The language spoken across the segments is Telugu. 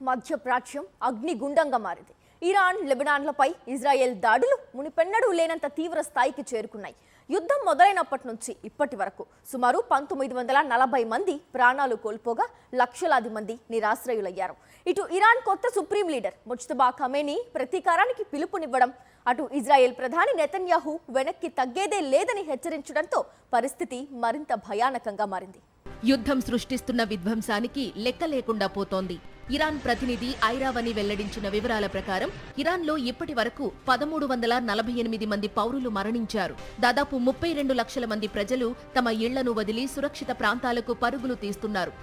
మధ్యప్రాచ్యం అగ్నిగుండంగా మారింది. ఇరాన్, లెబనాన్లపై ఇజ్రాయెల్ దాడులు మునిపెన్నడూ లేనంత తీవ్ర స్థాయికి చేరుకున్నాయి. యుద్ధం మొదలైనప్పటి నుంచి ఇప్పటి వరకు సుమారు 1940 మంది ప్రాణాలు కోల్పోగా లక్షలాది మంది నిరాశ్రయులయ్యారు. ఇటు ఇరాన్ కొత్త సుప్రీం లీడర్ ముజ్తబా ఖమేనీ ప్రతీకారానికి పిలుపునివ్వడం, అటు ఇజ్రాయెల్ ప్రధాని నెతన్యాహు వెనక్కి తగ్గేదే లేదని హెచ్చరించడంతో పరిస్థితి మరింత భయానకంగా మారింది. యుద్ధం సృష్టిస్తున్న విధ్వంసానికి లెక్క లేకుండా పోతోంది. ఇరాన్ ప్రతినిధి ఐరావని వెల్లడించిన వివరాల ప్రకారం ఇరాన్లో ఇప్పటి వరకు 1348 మంది పౌరులు మరణించారు. దాదాపు 32 లక్షల మంది ప్రజలు తమ ఇళ్లను వదిలి సురక్షిత ప్రాంతాలకు పరుగులు తీస్తున్నారు.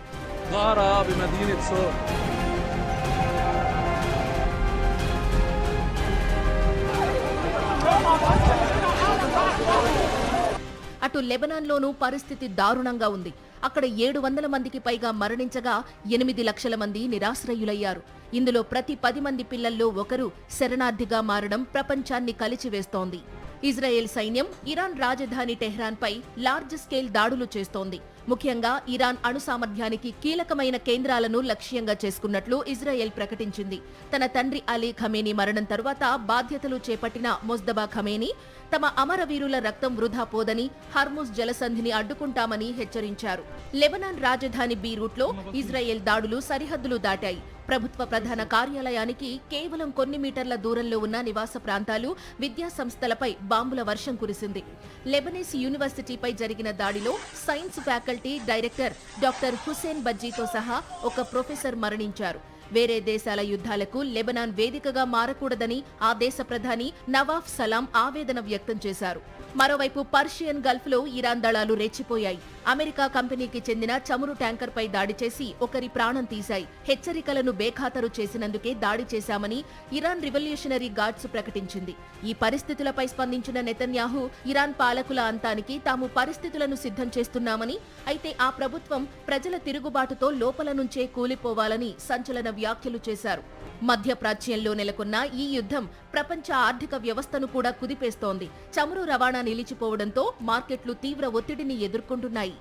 అటు లెబనాన్లోనూ పరిస్థితి దారుణంగా ఉంది. అక్కడ 700 మందికి పైగా మరణించగా 8 లక్షల మంది నిరాశ్రయులయ్యారు. ఇందులో ప్రతి 10 మంది పిల్లల్లో ఒకరు శరణార్థిగా మారడం ప్రపంచాన్ని కలిచివేస్తోంది. ఇజ్రాయెల్ సైన్యం ఇరాన్ రాజధాని టెహ్రాన్పై లార్జ్ స్కేల్ దాడులు చేస్తోంది. ముఖ్యంగా ఇరాన్ అణు సామర్థ్యానికి కీలకమైన కేంద్రాలను లక్ష్యంగా చేసుకున్నట్లు ఇజ్రాయెల్ ప్రకటించింది. తన తండ్రి అలీ ఖమేనీ మరణం తరువాత బాధ్యతలు చేపట్టిన ముజ్తబా ఖమేనీ తమ అమరవీరుల రక్తం వృధా పోదని, హర్ముజ్ జలసంధిని అడ్డుకుంటామని హెచ్చరించారు. లెబనాన్ రాజధాని బీరూట్లో ఇజ్రాయెల్ దాడులు సరిహద్దులు దాటాయి. ప్రభుత్వ ప్రధాన కార్యాలయానికి కేవలం కొన్ని మీటర్ల దూరంలో ఉన్న నివాస ప్రాంతాలు, విద్యా సంస్థలపై బాంబుల వర్షం కురిసింది. లెబనీస్ యూనివర్సిటీపై జరిగిన దాడిలో science faculty director doctor Hussein బజ్జీతో సహా ఒక ప్రొఫెసర్ మరణించారు. వేరే దేశాల యుద్ధాలకు లెబనాన్ వేదికగా మారకూడదని ఆ దేశ ప్రధాని నవాఫ్ సలాం ఆవేదన వ్యక్తం చేశారు. మరోవైపు పర్షియన్ గల్ఫ్ లో ఇరాన్ దళాలు రెచ్చిపోయాయి. అమెరికా కంపెనీకి చెందిన చమురు ట్యాంకర్పై దాడి చేసి ఒకరి ప్రాణం తీశాయి. హెచ్చరికలను బేఖాతరు చేసినందుకే దాడి చేశామని ఇరాన్ రివల్యూషనరీ గార్డ్స్ ప్రకటించింది. ఈ పరిస్థితులపై స్పందించిన నెతన్యాహు ఇరాన్ పాలకుల అంతానికి తాము పరిస్థితులను సిద్ధం చేస్తున్నామని, అయితే ఆ ప్రభుత్వం ప్రజల తిరుగుబాటుతో లోపల నుంచే కూలిపోవాలని సంచలన వ్యాఖ్యలు చేశారు. మధ్యప్రాచ్యంలో నెలకొన్న ఈ యుద్ధం ప్రపంచ ఆర్థిక వ్యవస్థను కూడా కుదిపేస్తోంది. చమురు రవాణా నిలిచిపోవడంతో మార్కెట్లు తీవ్ర ఒత్తిడిని ఎదుర్కొంటున్నాయి.